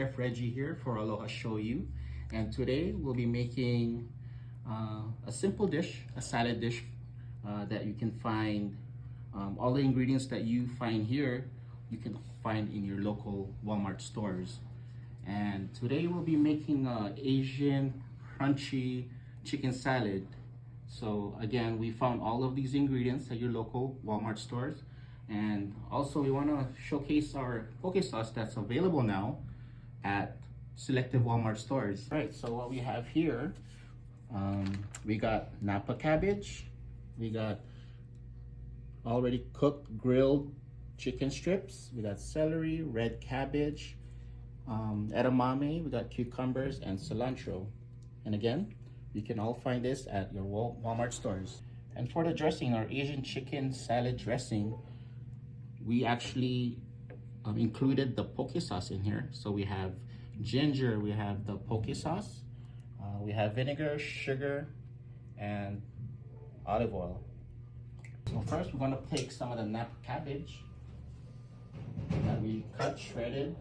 Chef Reggie here for Aloha Shoyu, and today we'll be making a simple dish, a salad dish that you can find. All the ingredients that you find here, you can find in your local Walmart stores. And today we'll be making Asian crunchy chicken salad. So again, we found all of these ingredients at your local Walmart stores. And also we want to showcase our poke sauce that's available now at selective Walmart stores. All right, so what we have here, we got Napa cabbage, we got already cooked grilled chicken strips, we got celery, red cabbage, edamame, we got cucumbers and cilantro. And again, you can all find this at your Walmart stores. And for the dressing, our Asian chicken salad dressing, we actually included the poke sauce in here. So we have ginger, we have the poke sauce, we have vinegar, sugar, and olive oil. So first we're gonna take some of the Napa cabbage that we cut, shredded.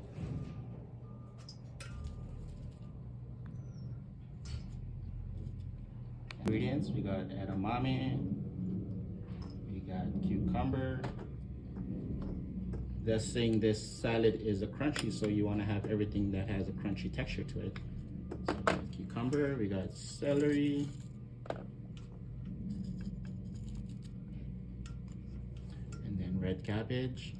Ingredients, we got edamame, we got cucumber. They're saying this salad is a crunchy, so you want to have everything that has a crunchy texture to it. So we got cucumber, we got celery, and then red cabbage,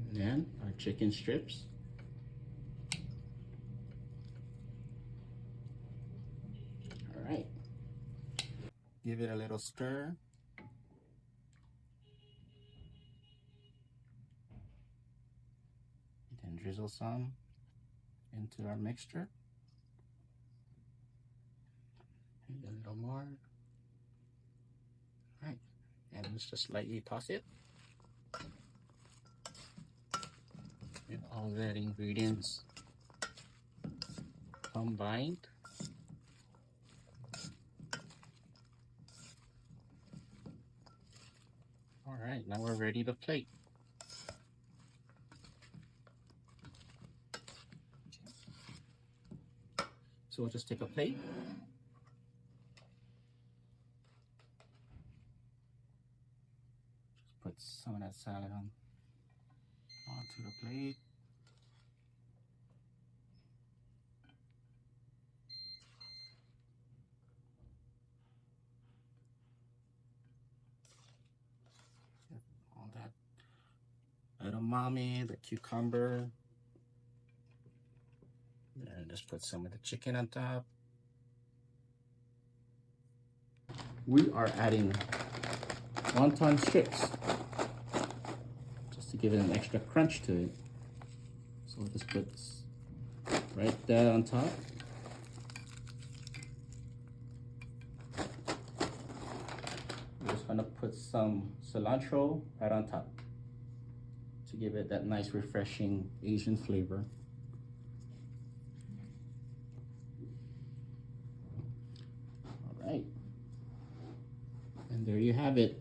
and then our chicken strips. All right. Give it a little stir. Then drizzle some into our mixture. And a little more. All right, and let's just lightly toss it. And all that ingredients combined. All right, now we're ready to plate. So we'll just take a plate. Just put some of that salad onto the plate. All that edamame, the cucumber, and just put some of the chicken on top. We are adding wonton strips just to give it an extra crunch to it. So we'll just put right there on top. We're just gonna put some cilantro right on top to give it that nice, refreshing Asian flavor. All right, and there you have it.